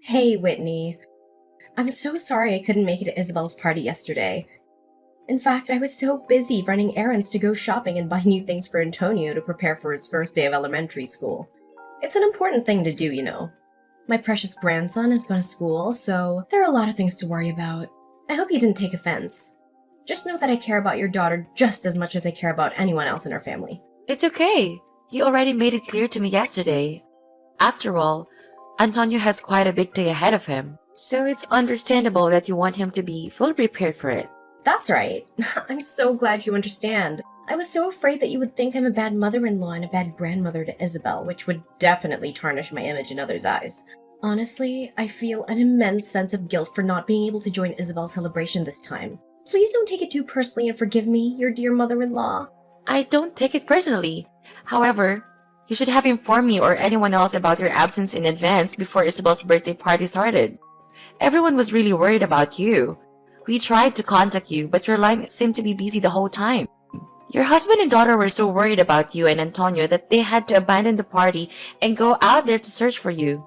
Hey, Whitney. I'm so sorry I couldn't make it to Isabel's party yesterday. In fact, I was so busy running errands to go shopping and buy new things for Antonio to prepare for his first day of elementary school. It's an important thing to do, you know. My precious grandson has gone to school, so there are a lot of things to worry about. I hope you didn't take offense. Just know that I care about your daughter just as much as I care about anyone else in our family. It's okay. You already made it clear to me yesterday. After all, Antonio has quite a big day ahead of him, so it's understandable that you want him to be fully prepared for it. That's right. I'm so glad you understand. I was so afraid that you would think I'm a bad mother-in-law and a bad grandmother to Isabel, which would definitely tarnish my image in others' eyes. Honestly, I feel an immense sense of guilt for not being able to join Isabel's celebration this time. Please don't take it too personally and forgive me, your dear mother-in-law. I don't take it personally. However, you should have informed me or anyone else about your absence in advance before Isabel's birthday party started. Everyone was really worried about you. We tried to contact you, but your line seemed to be busy the whole time. Your husband and daughter were so worried about you and Antonio that they had to abandon the party and go out there to search for you.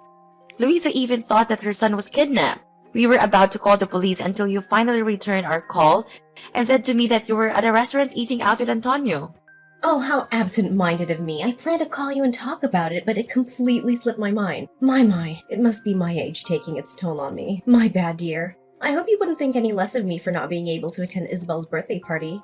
Luisa even thought that her son was kidnapped. We were about to call the police until you finally returned our call and said to me that you were at a restaurant eating out with Antonio. Oh, how absent-minded of me. I planned to call you and talk about it, but it completely slipped my mind. My, it must be my age taking its toll on me. My bad, dear. I hope you wouldn't think any less of me for not being able to attend Isabel's birthday party.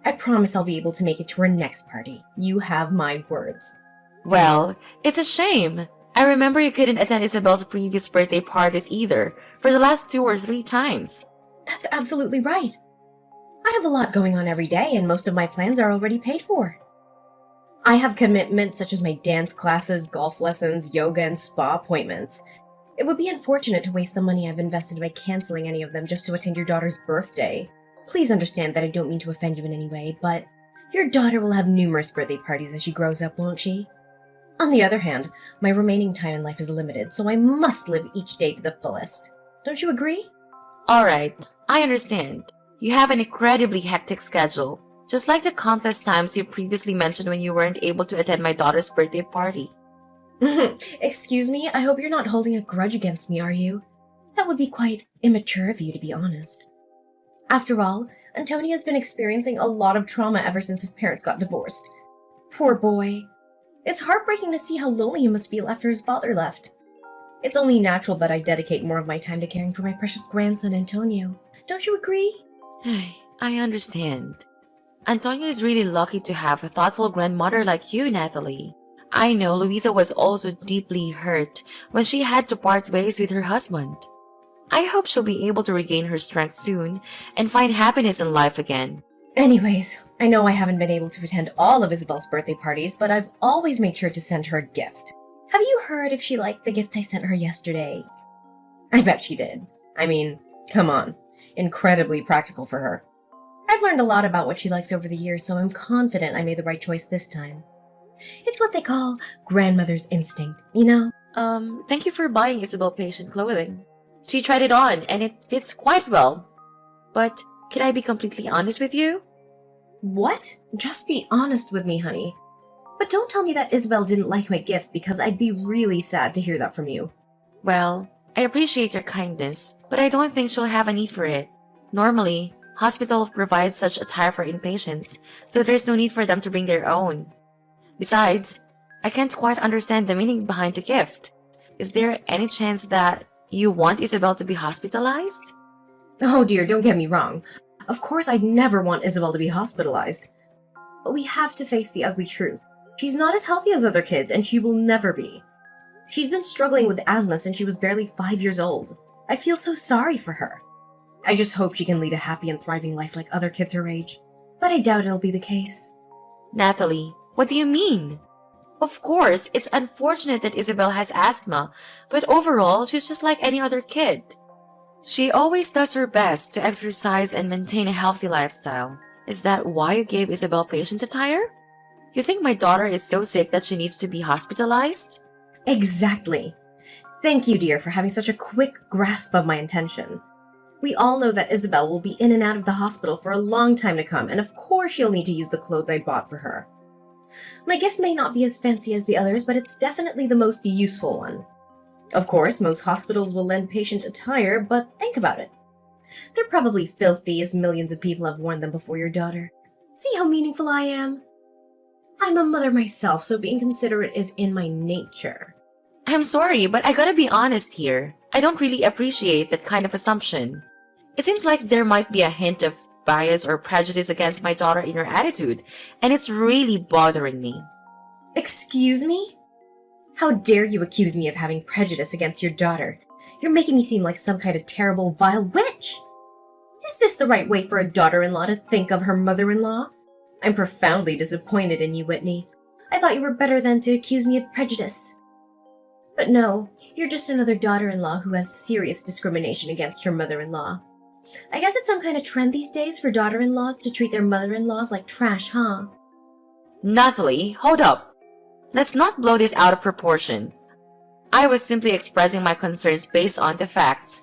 I promise I'll be able to make it to her next party. You have my words. Well, it's a shame. I remember you couldn't attend Isabel's previous birthday parties either, for the last 2 or 3 times. That's absolutely right. I have a lot going on every day, and most of my plans are already paid for. I have commitments such as my dance classes, golf lessons, yoga, and spa appointments. It would be unfortunate to waste the money I've invested by canceling any of them just to attend your daughter's birthday. Please understand that I don't mean to offend you in any way, but your daughter will have numerous birthday parties as she grows up, won't she? On the other hand, my remaining time in life is limited, so I must live each day to the fullest. Don't you agree? Alright, I understand. You have an incredibly hectic schedule, just like the countless times you previously mentioned when you weren't able to attend my daughter's birthday party. Excuse me, I hope you're not holding a grudge against me, are you? That would be quite immature of you, to be honest. After all, Antonio's been experiencing a lot of trauma ever since his parents got divorced. Poor boy. It's heartbreaking to see how lonely he must feel after his father left. It's only natural that I dedicate more of my time to caring for my precious grandson, Antonio. Don't you agree? I understand. Antonio is really lucky to have a thoughtful grandmother like you, Natalie. I know Luisa was also deeply hurt when she had to part ways with her husband. I hope she'll be able to regain her strength soon and find happiness in life again. Anyways, I know I haven't been able to attend all of Isabel's birthday parties, but I've always made sure to send her a gift. Have you heard if she liked the gift I sent her yesterday? I bet she did. I mean, come on. Incredibly practical for her. I've learned a lot about what she likes over the years, so I'm confident I made the right choice this time. It's what they call grandmother's instinct, you know? Thank you for buying Isabel patient clothing. She tried it on and it fits quite well. But can I be completely honest with you? What? Just be honest with me, honey. But don't tell me that Isabel didn't like my gift because I'd be really sad to hear that from you. Well, I appreciate your kindness, but I don't think she'll have a need for it. Normally, hospital provides such attire for inpatients, so there's no need for them to bring their own. Besides, I can't quite understand the meaning behind the gift. Is there any chance that you want Isabel to be hospitalized? Oh dear, don't get me wrong. Of course I'd never want Isabel to be hospitalized. But we have to face the ugly truth. She's not as healthy as other kids, and she will never be. She's been struggling with asthma since she was barely 5 years old. I feel so sorry for her. I just hope she can lead a happy and thriving life like other kids her age. But I doubt it'll be the case. Natalie, what do you mean? Of course, it's unfortunate that Isabel has asthma, but overall, she's just like any other kid. She always does her best to exercise and maintain a healthy lifestyle. Is that why you gave Isabel patient attire? You think my daughter is so sick that she needs to be hospitalized? Exactly. Thank you, dear, for having such a quick grasp of my intention. We all know that Isabel will be in and out of the hospital for a long time to come, and of course she'll need to use the clothes I bought for her. My gift may not be as fancy as the others, but it's definitely the most useful one. Of course, most hospitals will lend patient attire, but think about it. They're probably filthy as millions of people have worn them before your daughter. See how meaningful I am? I'm a mother myself, so being considerate is in my nature. I'm sorry, but I gotta be honest here. I don't really appreciate that kind of assumption. It seems like there might be a hint of bias or prejudice against my daughter in your attitude, and it's really bothering me. Excuse me? How dare you accuse me of having prejudice against your daughter? You're making me seem like some kind of terrible, vile witch. Is this the right way for a daughter-in-law to think of her mother-in-law? I'm profoundly disappointed in you, Whitney. I thought you were better than to accuse me of prejudice. But no, you're just another daughter-in-law who has serious discrimination against her mother-in-law. I guess it's some kind of trend these days for daughter-in-laws to treat their mother-in-laws like trash, huh? Nathalie, hold up. Let's not blow this out of proportion. I was simply expressing my concerns based on the facts,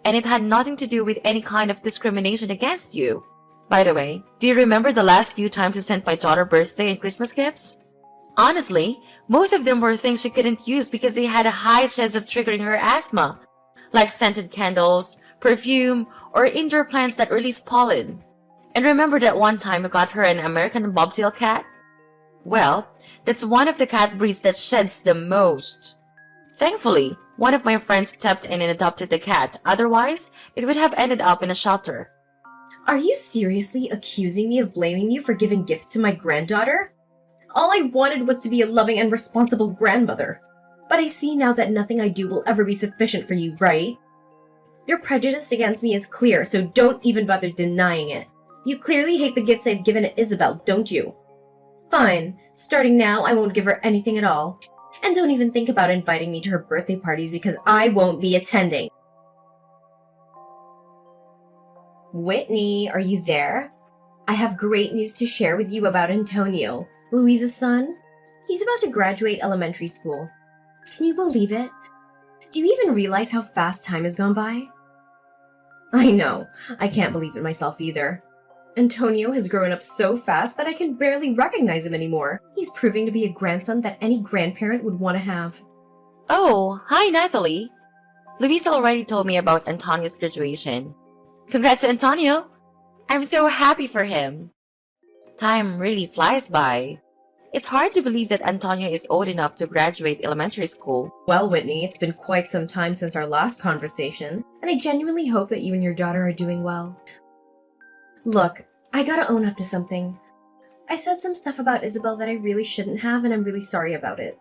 and it had nothing to do with any kind of discrimination against you. By the way, do you remember the last few times you sent my daughter birthday and Christmas gifts? Honestly, most of them were things she couldn't use because they had a high chance of triggering her asthma, like scented candles, perfume, or indoor plants that release pollen. And remember that one time I got her an American bobtail cat? Well, that's one of the cat breeds that sheds the most. Thankfully, one of my friends stepped in and adopted the cat, otherwise, it would have ended up in a shelter. Are you seriously accusing me of blaming you for giving gifts to my granddaughter? All I wanted was to be a loving and responsible grandmother. But I see now that nothing I do will ever be sufficient for you, right? Your prejudice against me is clear, so don't even bother denying it. You clearly hate the gifts I've given to Isabel, don't you? Fine. Starting now, I won't give her anything at all. And don't even think about inviting me to her birthday parties because I won't be attending. Whitney, are you there? I have great news to share with you about Antonio, Louisa's son. He's about to graduate elementary school. Can you believe it? Do you even realize how fast time has gone by? I know. I can't believe it myself either. Antonio has grown up so fast that I can barely recognize him anymore. He's proving to be a grandson that any grandparent would want to have. Oh, hi Nathalie. Luisa already told me about Antonio's graduation. Congrats to Antonio! I'm so happy for him. Time really flies by. It's hard to believe that Antonio is old enough to graduate elementary school. Well, Whitney, it's been quite some time since our last conversation, and I genuinely hope that you and your daughter are doing well. Look, I gotta own up to something. I said some stuff about Isabel that I really shouldn't have, and I'm really sorry about it.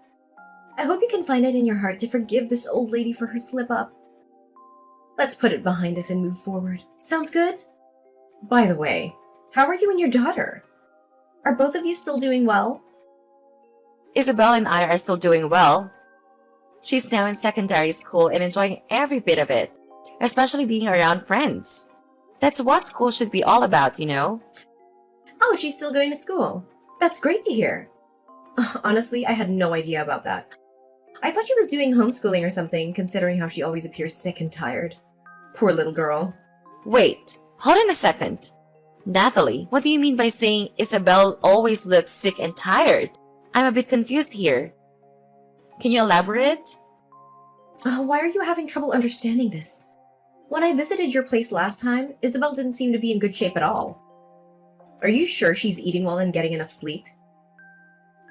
I hope you can find it in your heart to forgive this old lady for her slip-up. Let's put it behind us and move forward. Sounds good? By the way, how are you and your daughter? Are both of you still doing well? Isabel and I are still doing well. She's now in secondary school and enjoying every bit of it, especially being around friends. That's what school should be all about, you know? Oh, she's still going to school. That's great to hear. Honestly, I had no idea about that. I thought she was doing homeschooling or something, considering how she always appears sick and tired. Poor little girl. Wait, hold on a second. Nathalie, what do you mean by saying Isabel always looks sick and tired? I'm a bit confused here. Can you elaborate? Why are you having trouble understanding this? When I visited your place last time, Isabel didn't seem to be in good shape at all. Are you sure she's eating well and getting enough sleep?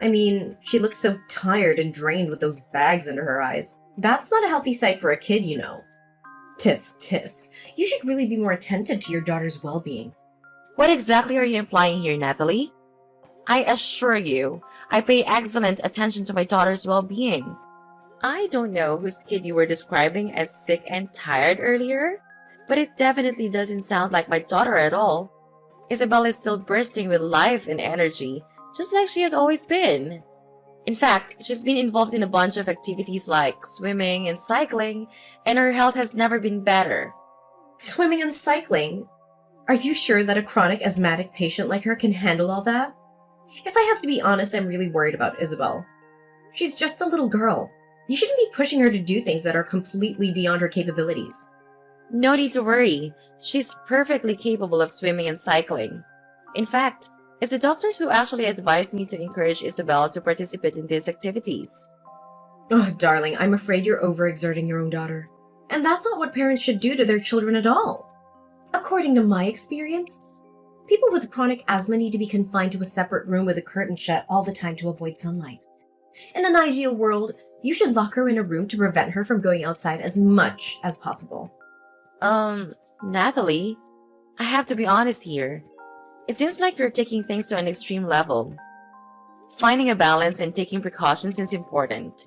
I mean, she looks so tired and drained with those bags under her eyes. That's not a healthy sight for a kid, you know. Tisk, tisk. You should really be more attentive to your daughter's well-being. What exactly are you implying here, Nathalie? I assure you, I pay excellent attention to my daughter's well-being. I don't know whose kid you were describing as sick and tired earlier, but it definitely doesn't sound like my daughter at all. Isabel is still bursting with life and energy, just like she has always been. In fact, she's been involved in a bunch of activities like swimming and cycling, and her health has never been better. Swimming and cycling? Are you sure that a chronic asthmatic patient like her can handle all that? If I have to be honest, I'm really worried about Isabel. She's just a little girl. You shouldn't be pushing her to do things that are completely beyond her capabilities. No need to worry. She's perfectly capable of swimming and cycling. In fact, it's the doctors who actually advised me to encourage Isabel to participate in these activities. Oh, darling, I'm afraid you're overexerting your own daughter. And that's not what parents should do to their children at all. According to my experience, people with chronic asthma need to be confined to a separate room with a curtain shut all the time to avoid sunlight. In an ideal world, you should lock her in a room to prevent her from going outside as much as possible. Natalie, I have to be honest here. It seems like you're taking things to an extreme level. Finding a balance and taking precautions is important.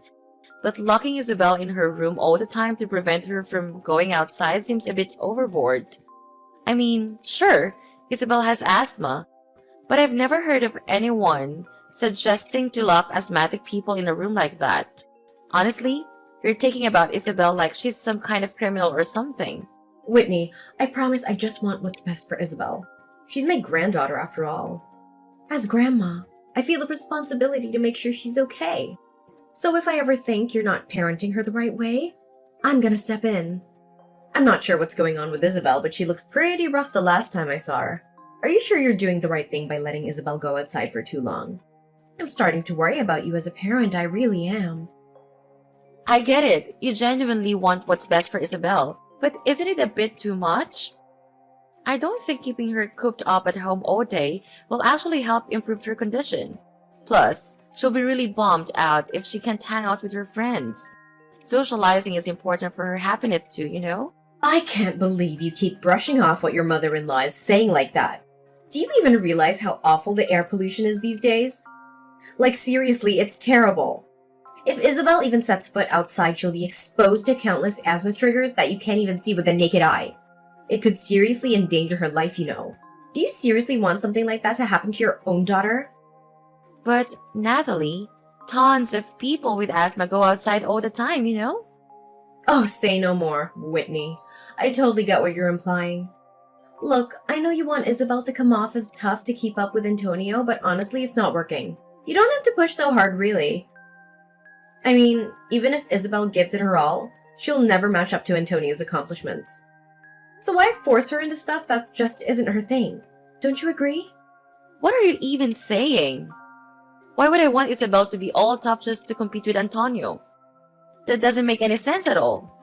But locking Isabel in her room all the time to prevent her from going outside seems a bit overboard. I mean, sure, Isabel has asthma, but I've never heard of anyone suggesting to lock asthmatic people in a room like that. Honestly, you're taking about Isabel like she's some kind of criminal or something. Whitney, I promise I just want what's best for Isabel. She's my granddaughter after all. As grandma, I feel a responsibility to make sure she's okay. So if I ever think you're not parenting her the right way, I'm gonna step in. I'm not sure what's going on with Isabel, but she looked pretty rough the last time I saw her. Are you sure you're doing the right thing by letting Isabel go outside for too long? I'm starting to worry about you as a parent, I really am. I get it. You genuinely want what's best for Isabel, but isn't it a bit too much? I don't think keeping her cooped up at home all day will actually help improve her condition. Plus, she'll be really bummed out if she can't hang out with her friends. Socializing is important for her happiness too, you know? I can't believe you keep brushing off what your mother-in-law is saying like that. Do you even realize how awful the air pollution is these days? Like seriously, it's terrible. If Isabel even sets foot outside, she'll be exposed to countless asthma triggers that you can't even see with the naked eye. It could seriously endanger her life, you know. Do you seriously want something like that to happen to your own daughter? But, Natalie, tons of people with asthma go outside all the time, you know? Oh, say no more, Whitney. I totally get what you're implying. Look, I know you want Isabel to come off as tough to keep up with Antonio, but honestly, it's not working. You don't have to push so hard, really. I mean, even if Isabel gives it her all, she'll never match up to Antonio's accomplishments. So why force her into stuff that just isn't her thing? Don't you agree? What are you even saying? Why would I want Isabel to be all tough just to compete with Antonio? That doesn't make any sense at all.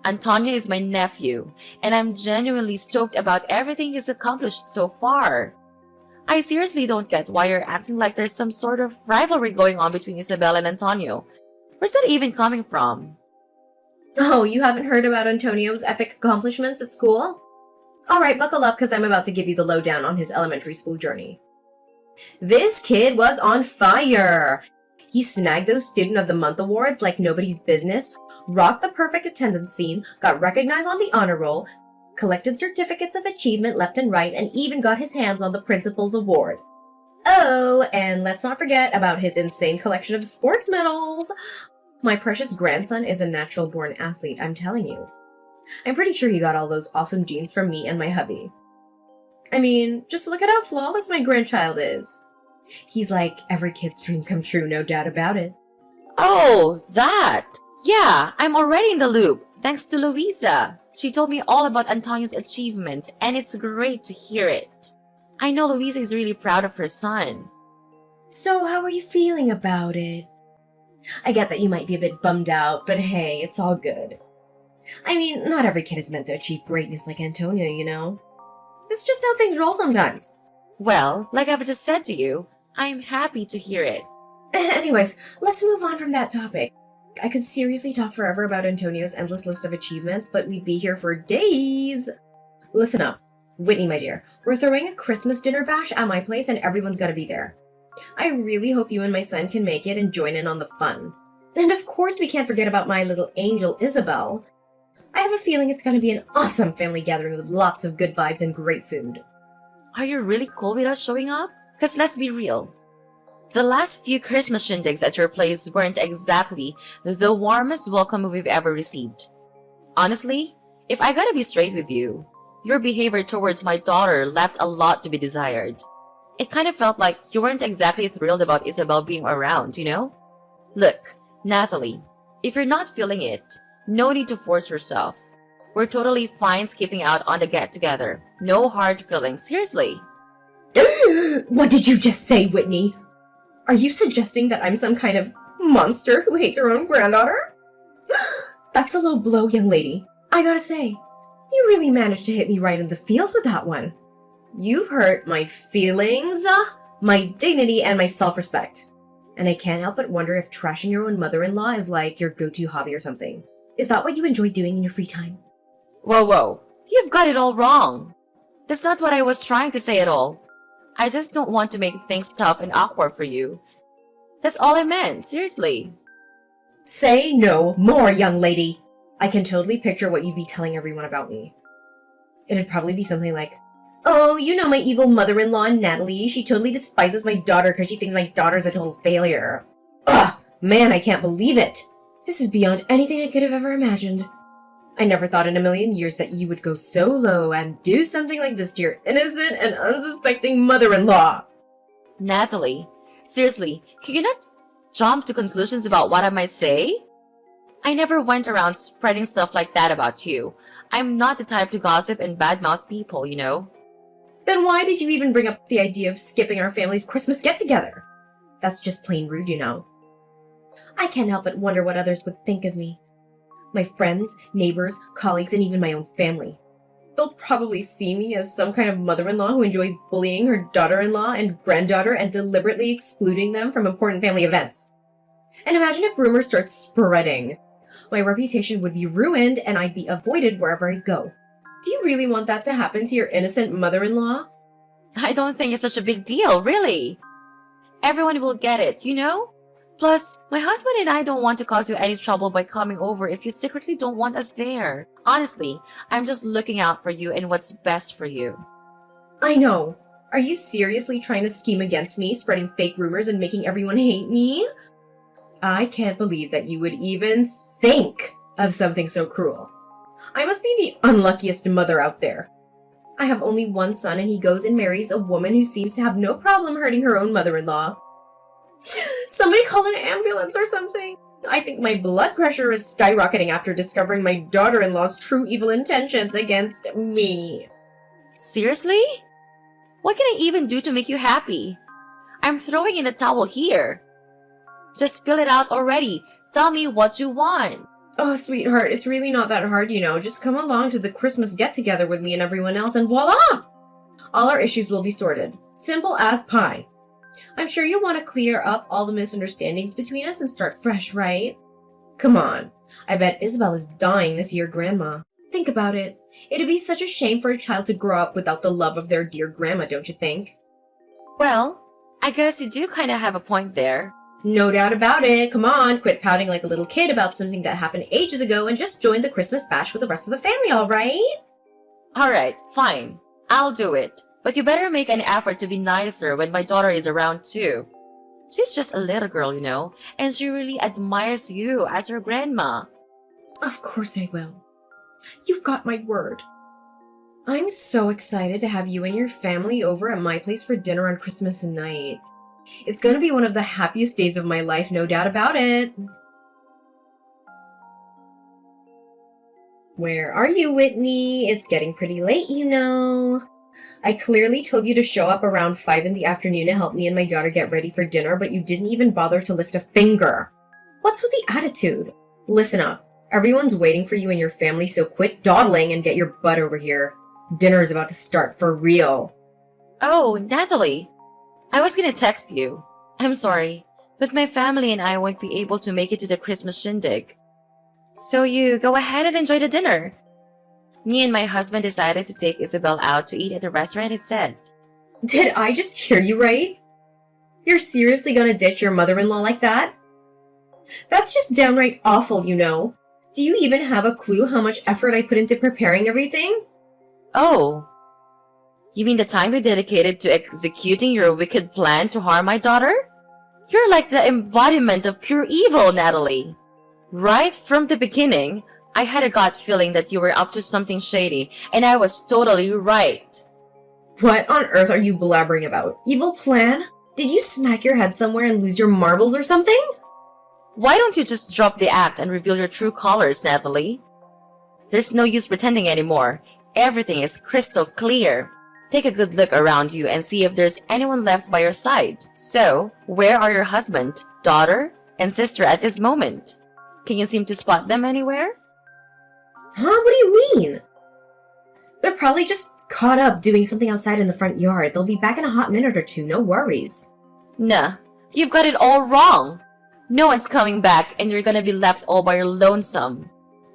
Antonio is my nephew, and I'm genuinely stoked about everything he's accomplished so far. I seriously don't get why you're acting like there's some sort of rivalry going on between Isabel and Antonio. Where's that even coming from? Oh, you haven't heard about Antonio's epic accomplishments at school? Alright, buckle up because I'm about to give you the lowdown on his elementary school journey. This kid was on fire! He snagged those Student of the Month awards like nobody's business, rocked the perfect attendance scene, got recognized on the honor roll, collected certificates of achievement left and right, and even got his hands on the principal's award. Oh, and let's not forget about his insane collection of sports medals! My precious grandson is a natural-born athlete, I'm telling you. I'm pretty sure he got all those awesome genes from me and my hubby. I mean, just look at how flawless my grandchild is. He's like every kid's dream come true, no doubt about it. Oh, that! Yeah, I'm already in the loop, thanks to Louisa. She told me all about Antonio's achievements, and it's great to hear it. I know Louisa is really proud of her son. So how are you feeling about it? I get that you might be a bit bummed out, but hey, it's all good. I mean, not every kid is meant to achieve greatness like Antonio, you know? That's just how things roll sometimes. Well, like I've just said to you, I'm happy to hear it. Anyways, let's move on from that topic. I could seriously talk forever about Antonio's endless list of achievements, but we'd be here for days. Listen up. Whitney, my dear, we're throwing a Christmas dinner bash at my place and everyone's gotta be there. I really hope you and my son can make it and join in on the fun. And of course we can't forget about my little angel, Isabel. I have a feeling it's gonna be an awesome family gathering with lots of good vibes and great food. Are you really cool with us showing up? Because let's be real. The last few Christmas shindigs at your place weren't exactly the warmest welcome we've ever received. Honestly, if I gotta be straight with you, your behavior towards my daughter left a lot to be desired. It kind of felt like you weren't exactly thrilled about Isabel being around, you know? Look, Natalie, if you're not feeling it, no need to force yourself. We're totally fine skipping out on the get-together. No hard feelings, seriously. What did you just say, Whitney? Are you suggesting that I'm some kind of Monster who hates her own granddaughter? That's a low blow, young lady. I gotta say, you really managed to hit me right in the feels with that one. You've hurt my feelings, my dignity, and my self-respect. And I can't help but wonder if trashing your own mother-in-law is like your go-to hobby or something. Is that what you enjoy doing in your free time? Whoa. You've got it all wrong. That's not what I was trying to say at all. I just don't want to make things tough and awkward for you. That's all I meant, seriously. Say no more, young lady. I can totally picture what you'd be telling everyone about me. It'd probably be something like, oh, you know my evil mother-in-law, Natalie. She totally despises my daughter because she thinks my daughter's a total failure. Ugh, man, I can't believe it. This is beyond anything I could have ever imagined. I never thought in a million years that you would go so low and do something like this to your innocent and unsuspecting mother-in-law. Natalie, seriously, can you not jump to conclusions about what I might say? I never went around spreading stuff like that about you. I'm not the type to gossip and badmouth people, you know. Then why did you even bring up the idea of skipping our family's Christmas get-together? That's just plain rude, you know. I can't help but wonder what others would think of me. My friends, neighbors, colleagues, and even my own family. They'll probably see me as some kind of mother-in-law who enjoys bullying her daughter-in-law and granddaughter and deliberately excluding them from important family events. And imagine if rumors start spreading. My reputation would be ruined and I'd be avoided wherever I go. Do you really want that to happen to your innocent mother-in-law? I don't think it's such a big deal, really. Everyone will get it, you know? Plus, my husband and I don't want to cause you any trouble by coming over if you secretly don't want us there. Honestly, I'm just looking out for you and what's best for you. I know. Are you seriously trying to scheme against me, spreading fake rumors and making everyone hate me? I can't believe that you would even think of something so cruel. I must be the unluckiest mother out there. I have only one son and he goes and marries a woman who seems to have no problem hurting her own mother-in-law. Somebody call an ambulance or something. I think my blood pressure is skyrocketing after discovering my daughter-in-law's true evil intentions against me. Seriously? What can I even do to make you happy? I'm throwing in a towel here. Just spill it out already. Tell me what you want. Oh, sweetheart, it's really not that hard, you know. Just come along to the Christmas get-together with me and everyone else and voila! All our issues will be sorted. Simple as pie. I'm sure you'll want to clear up all the misunderstandings between us and start fresh, right? Come on. I bet Isabel is dying to see her grandma. Think about it. It'd be such a shame for a child to grow up without the love of their dear grandma, don't you think? Well, I guess you do kind of have a point there. No doubt about it. Come on, quit pouting like a little kid about something that happened ages ago and just join the Christmas bash with the rest of the family, all right? Alright, fine. I'll do it. But you better make an effort to be nicer when my daughter is around too. She's just a little girl, you know, and she really admires you as her grandma. Of course I will. You've got my word. I'm so excited to have you and your family over at my place for dinner on Christmas night. It's going to be one of the happiest days of my life, no doubt about it. Where are you, Whitney? It's getting pretty late, you know. I clearly told you to show up around 5 in the afternoon to help me and my daughter get ready for dinner, but you didn't even bother to lift a finger. What's with the attitude? Listen up. Everyone's waiting for you and your family, so quit dawdling and get your butt over here. Dinner is about to start for real. Oh, Natalie. I was gonna text you. I'm sorry, but my family and I won't be able to make it to the Christmas shindig. So you go ahead and enjoy the dinner. Me and my husband decided to take Isabel out to eat at the restaurant instead. Did I just hear you right? You're seriously gonna ditch your mother-in-law like that? That's just downright awful, you know. Do you even have a clue how much effort I put into preparing everything? Oh. You mean the time you dedicated to executing your wicked plan to harm my daughter? You're like the embodiment of pure evil, Natalie. Right from the beginning, I had a gut feeling that you were up to something shady, and I was totally right. What on earth are you blabbering about? Evil plan? Did you smack your head somewhere and lose your marbles or something? Why don't you just drop the act and reveal your true colors, Natalie? There's no use pretending anymore. Everything is crystal clear. Take a good look around you and see if there's anyone left by your side. So, where are your husband, daughter, and sister at this moment. Can you seem to spot them anywhere? Huh? What do you mean? They're probably just caught up doing something outside in the front yard. They'll be back in a hot minute or two, no worries. Nah, you've got it all wrong. No one's coming back and you're gonna be left all by your lonesome.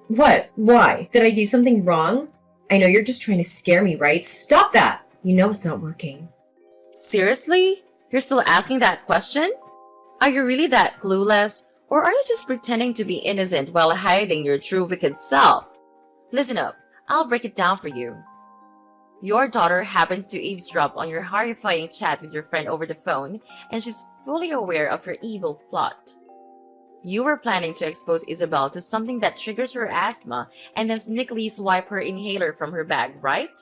What? Why? Did I do something wrong? I know you're just trying to scare me, right? Stop that! You know it's not working. Seriously? You're still asking that question? Are you really that clueless? Or are you just pretending to be innocent while hiding your true wicked self? Listen up, I'll break it down for you. Your daughter happened to eavesdrop on your horrifying chat with your friend over the phone, and she's fully aware of your evil plot. You were planning to expose Isabel to something that triggers her asthma and then sneakily swipe her inhaler from her bag, right?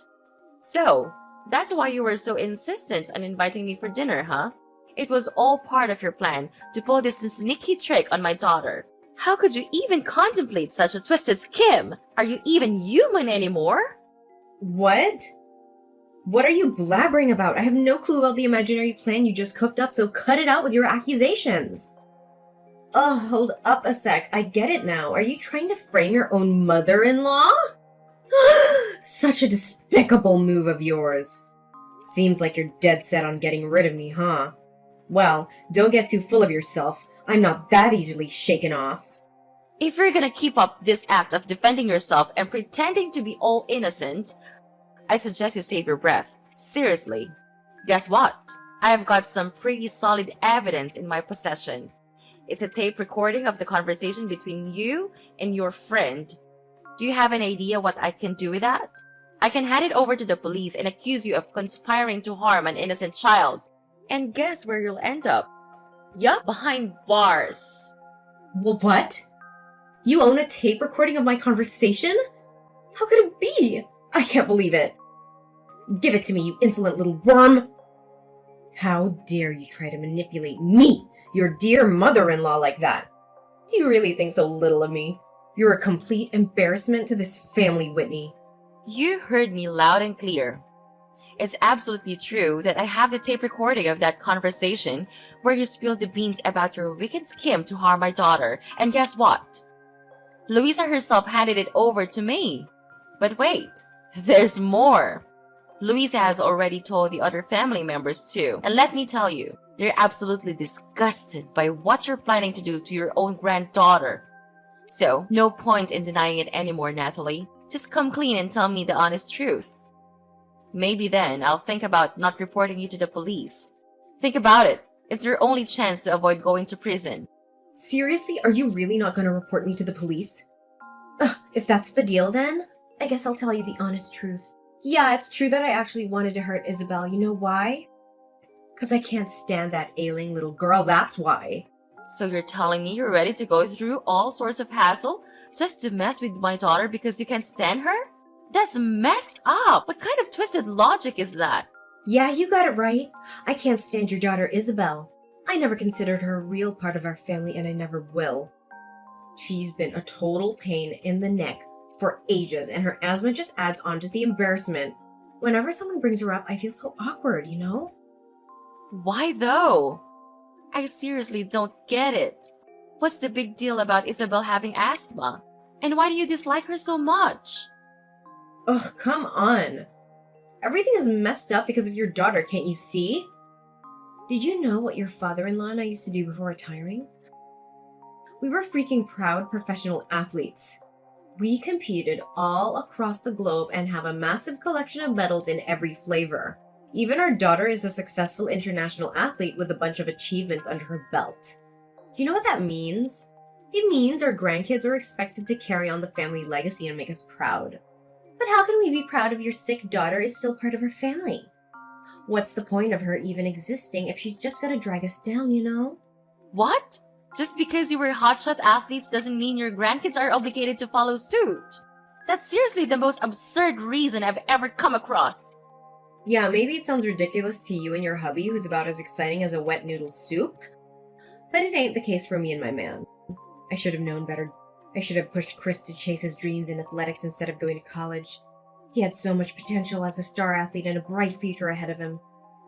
So, that's why you were so insistent on inviting me for dinner, huh? It was all part of your plan to pull this sneaky trick on my daughter. How could you even contemplate such a twisted scheme? Are you even human anymore? What? What are you blabbering about? I have no clue about the imaginary plan you just cooked up, so cut it out with your accusations. Oh, hold up a sec. I get it now. Are you trying to frame your own mother-in-law? Such a despicable move of yours. Seems like you're dead set on getting rid of me, huh? Well, don't get too full of yourself. I'm not that easily shaken off. If you're gonna keep up this act of defending yourself and pretending to be all innocent, I suggest you save your breath. Seriously. Guess what? I have got some pretty solid evidence in my possession. It's a tape recording of the conversation between you and your friend. Do you have an idea what I can do with that? I can hand it over to the police and accuse you of conspiring to harm an innocent child. And guess where you'll end up? Yup, behind bars. Well, what? You own a tape recording of my conversation? How could it be? I can't believe it. Give it to me, you insolent little worm. How dare you try to manipulate me, your dear mother-in-law, like that? Do you really think so little of me? You're a complete embarrassment to this family, Whitney. You heard me loud and clear. It's absolutely true that I have the tape recording of that conversation where you spilled the beans about your wicked scheme to harm my daughter. And guess what? Louisa herself handed it over to me. But wait, there's more. Louisa has already told the other family members too. And let me tell you, they're absolutely disgusted by what you're planning to do to your own granddaughter. So, no point in denying it anymore, Nathalie. Just come clean and tell me the honest truth. Maybe then I'll think about not reporting you to the police. Think about it. It's your only chance to avoid going to prison. Seriously, are you really not going to report me to the police? Ugh, if that's the deal then, I guess I'll tell you the honest truth. Yeah, it's true that I actually wanted to hurt Isabel. You know why? Because I can't stand that ailing little girl, that's why. So you're telling me you're ready to go through all sorts of hassle just to mess with my daughter because you can't stand her? That's messed up! What kind of twisted logic is that? Yeah, you got it right. I can't stand your daughter Isabel. I never considered her a real part of our family and I never will. She's been a total pain in the neck for ages and her asthma just adds on to the embarrassment. Whenever someone brings her up, I feel so awkward, you know? Why though? I seriously don't get it. What's the big deal about Isabel having asthma? And why do you dislike her so much? Ugh, come on. Everything is messed up because of your daughter, can't you see? Did you know what your father-in-law and I used to do before retiring? We were freaking proud professional athletes. We competed all across the globe and have a massive collection of medals in every flavor. Even our daughter is a successful international athlete with a bunch of achievements under her belt. Do you know what that means? It means our grandkids are expected to carry on the family legacy and make us proud. But how can we be proud if your sick daughter is still part of our family? What's the point of her even existing if she's just gonna drag us down, you know? What? Just because you were hotshot athletes doesn't mean your grandkids are obligated to follow suit. That's seriously the most absurd reason I've ever come across. Yeah, maybe it sounds ridiculous to you and your hubby who's about as exciting as a wet noodle soup, but it ain't the case for me and my man. I should have known better. I should have pushed Chris to chase his dreams in athletics instead of going to college. He had so much potential as a star athlete and a bright future ahead of him.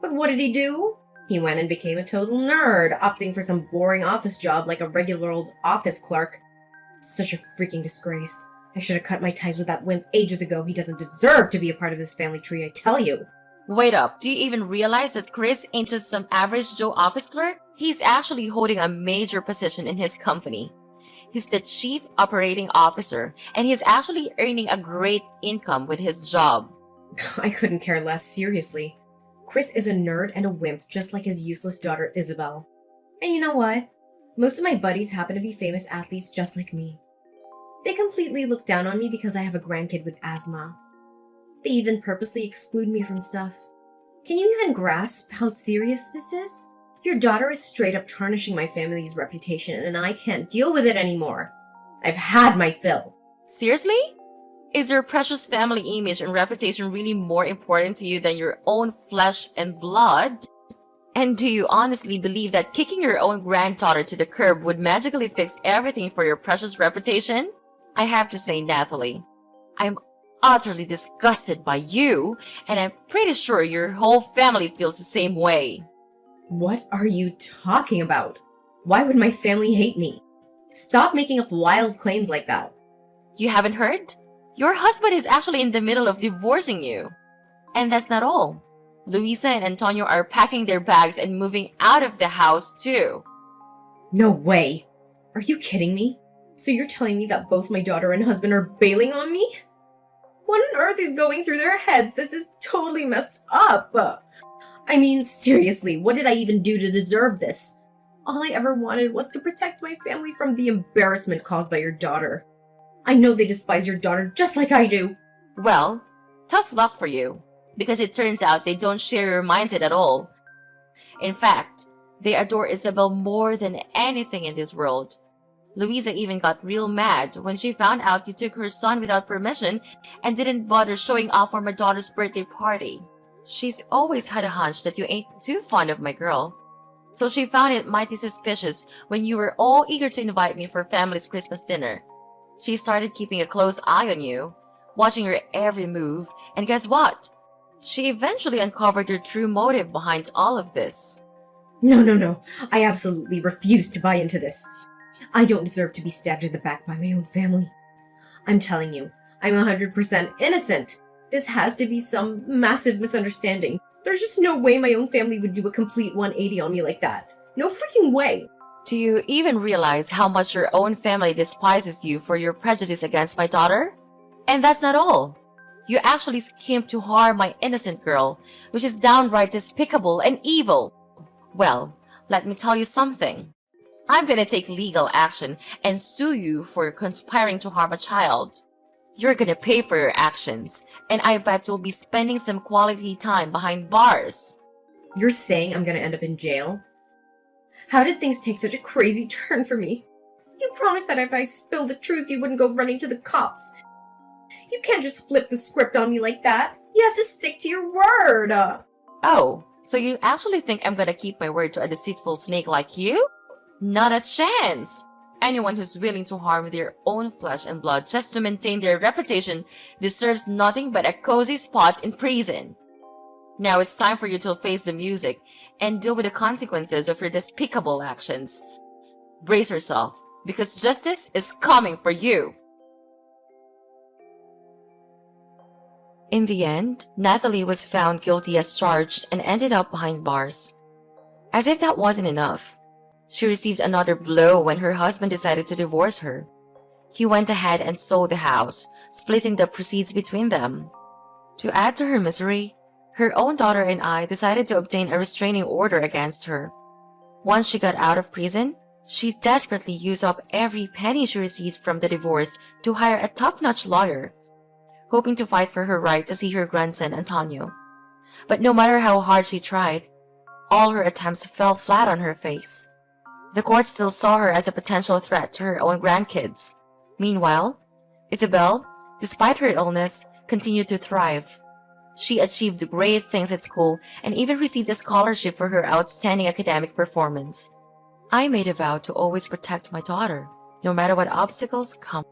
But what did he do? He went and became a total nerd, opting for some boring office job like a regular old office clerk. It's such a freaking disgrace. I should have cut my ties with that wimp ages ago. He doesn't deserve to be a part of this family tree, I tell you. Wait up, do you even realize that Chris ain't just some average Joe office clerk? He's actually holding a major position in his company. He's the chief operating officer, and he's actually earning a great income with his job. I couldn't care less, seriously. Chris is a nerd and a wimp, just like his useless daughter Isabel. And you know what? Most of my buddies happen to be famous athletes just like me. They completely look down on me because I have a grandkid with asthma. They even purposely exclude me from stuff. Can you even grasp how serious this is? Your daughter is straight up tarnishing my family's reputation, and I can't deal with it anymore. I've had my fill. Seriously? Is your precious family image and reputation really more important to you than your own flesh and blood? And do you honestly believe that kicking your own granddaughter to the curb would magically fix everything for your precious reputation? I have to say, Nathalie, I'm utterly disgusted by you, and I'm pretty sure your whole family feels the same way. What are you talking about? Why would my family hate me? Stop making up wild claims like that. You haven't heard? Your husband is actually in the middle of divorcing you. And that's not all. Luisa and Antonio are packing their bags and moving out of the house too. No way. Are you kidding me? So you're telling me that both my daughter and husband are bailing on me? What on earth is going through their heads? This is totally messed up. I mean, seriously, what did I even do to deserve this? All I ever wanted was to protect my family from the embarrassment caused by your daughter. I know they despise your daughter just like I do. Well, tough luck for you, because it turns out they don't share your mindset at all. In fact, they adore Isabel more than anything in this world. Luisa even got real mad when she found out you took her son without permission and didn't bother showing off for my daughter's birthday party. She's always had a hunch that you ain't too fond of my girl. So she found it mighty suspicious when you were all eager to invite me for family's Christmas dinner. She started keeping a close eye on you, watching your every move, and guess what? She eventually uncovered your true motive behind all of this. No. I absolutely refuse to buy into this. I don't deserve to be stabbed in the back by my own family. I'm telling you, I'm 100% innocent. This has to be some massive misunderstanding. There's just no way my own family would do a complete 180 on me like that. No freaking way. Do you even realize how much your own family despises you for your prejudice against my daughter? And that's not all. You actually schemed to harm my innocent girl, which is downright despicable and evil. Well, let me tell you something. I'm gonna take legal action and sue you for conspiring to harm a child. You're gonna pay for your actions, and I bet you'll be spending some quality time behind bars. You're saying I'm gonna end up in jail? How did things take such a crazy turn for me? You promised that if I spilled the truth, you wouldn't go running to the cops. You can't just flip the script on me like that. You have to stick to your word. Oh, so you actually think I'm gonna keep my word to a deceitful snake like you? Not a chance! Anyone who's willing to harm their own flesh and blood just to maintain their reputation deserves nothing but a cozy spot in prison. Now it's time for you to face the music and deal with the consequences of your despicable actions. Brace yourself, because justice is coming for you. In the end, Nathalie was found guilty as charged and ended up behind bars. As if that wasn't enough, she received another blow when her husband decided to divorce her. He went ahead and sold the house, splitting the proceeds between them. To add to her misery, her own daughter and I decided to obtain a restraining order against her. Once she got out of prison, she desperately used up every penny she received from the divorce to hire a top-notch lawyer, hoping to fight for her right to see her grandson Antonio. But no matter how hard she tried, all her attempts fell flat on her face. The court still saw her as a potential threat to her own grandkids. Meanwhile, Isabel, despite her illness, continued to thrive. She achieved great things at school and even received a scholarship for her outstanding academic performance. I made a vow to always protect my daughter, no matter what obstacles come.